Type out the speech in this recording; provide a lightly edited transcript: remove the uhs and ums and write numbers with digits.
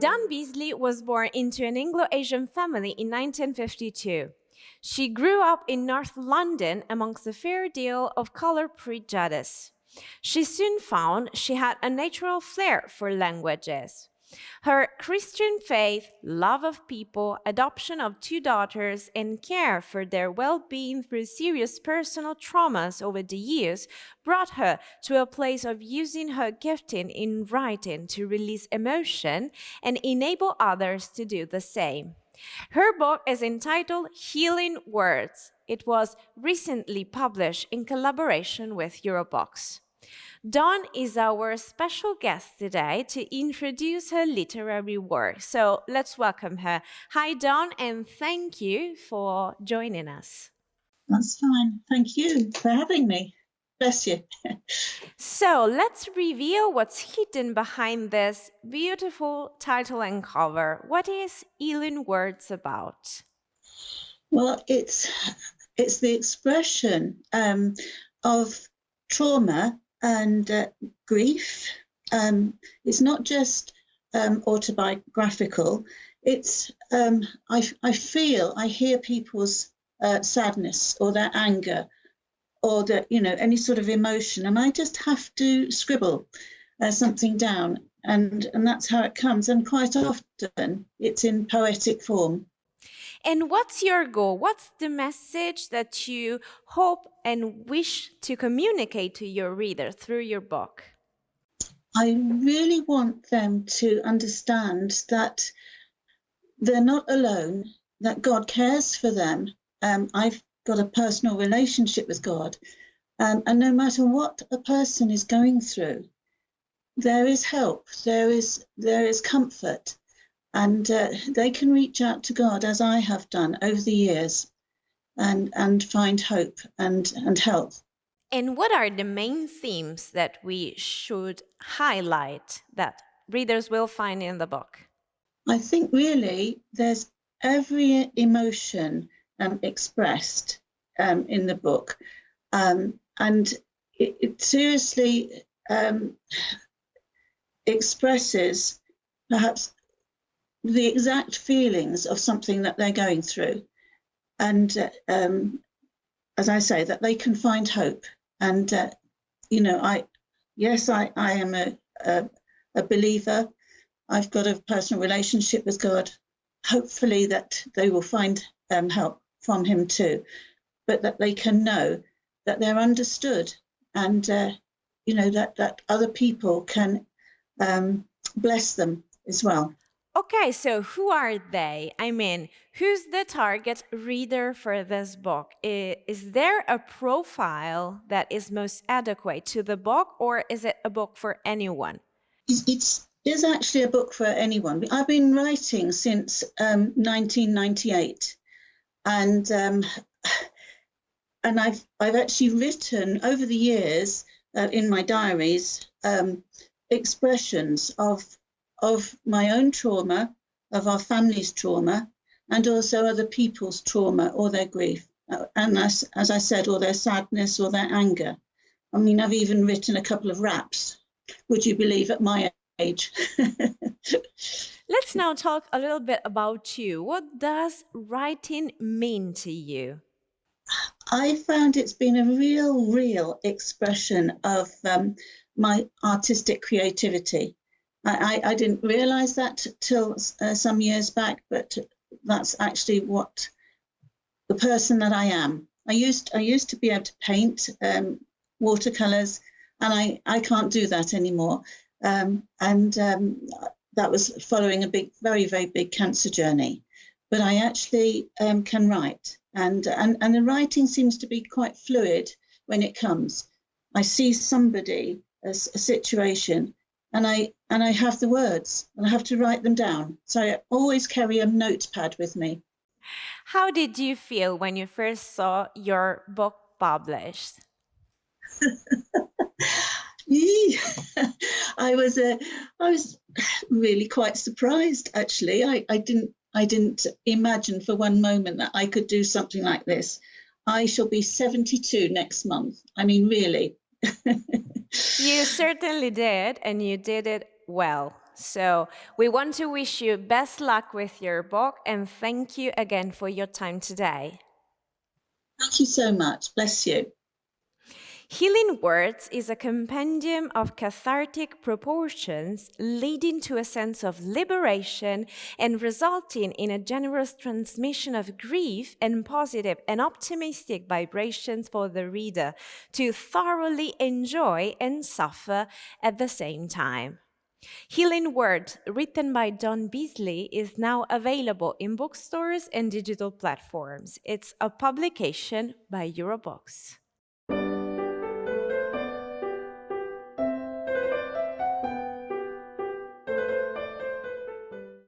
Dawn Beasley was born into an Anglo-Asian family in 1952. She grew up in North London amongst a fair deal of colored prejudice. She soon found she had a natural flair for languages. Her Christian faith, love of people, adoption of two daughters, and care for their well-being through serious personal traumas over the years brought her to a place of using her gifting in writing to release emotion and enable others to do the same. Her book is entitled Healing Words. It was recently published in collaboration with Eurobooks. Dawn is our special guest today to introduce her literary work. So let's welcome her. Hi, Dawn, and thank you for joining us. That's fine. Thank you for having me. Bless you. So let's reveal what's hidden behind this beautiful title and cover. What is Healing Words about? Well, it's the expression of trauma and grief. It's not just autobiographical. It's I hear people's sadness or their anger or any sort of emotion, and I just have to scribble something down, and that's how it comes. And quite often it's in poetic form. And what's your goal? What's the message that you hope and wish to communicate to your reader through your book? I really want them to understand that they're not alone, that God cares for them. I've got a personal relationship with God. And no matter what a person is going through, there is help, there is comfort. And they can reach out to God, as I have done over the years, and find hope and help. And what are the main themes that we should highlight that readers will find in the book? I think really there's every emotion expressed in the book. And it seriously expresses perhaps the exact feelings of something that they're going through. And as I say, that they can find hope. And, I am a believer. I've got a personal relationship with God. Hopefully that they will find help from him too, but that they can know that they're understood and, that other people can bless them as well. Okay, so who are they? I mean, who's the target reader for this book? Is there a profile that is most adequate to the book, or is it a book for anyone? It is actually a book for anyone. I've been writing since 1998, and I've actually written over the years in my diaries expressions of my own trauma, of our family's trauma, and also other people's trauma or their grief. And as I said, or their sadness or their anger. I mean, I've even written a couple of raps, would you believe, at my age. Let's now talk a little bit about you. What does writing mean to you? I found it's been a real expression of my artistic creativity. I didn't realize that till some years back, but that's actually what the person that I am. I used to be able to paint watercolors, and I can't do that anymore. That was following a very big cancer journey. But I actually can write, and the writing seems to be quite fluid when it comes. I see somebody, a situation, and I have the words, and I have to write them down. So I always carry a notepad with me. How did you feel when you first saw your book published? I was really quite surprised, actually. I didn't imagine for one moment that I could do something like this. I shall be 72 next month. I mean, really. You certainly did, and you did it well. So we want to wish you best luck with your book and thank you again for your time today. Thank you so much. Bless you. Healing Words is a compendium of cathartic proportions leading to a sense of liberation and resulting in a generous transmission of grief and positive and optimistic vibrations for the reader to thoroughly enjoy and suffer at the same time. Healing Words, written by Don Beasley, is now available in bookstores and digital platforms. It's a publication by Eurobooks.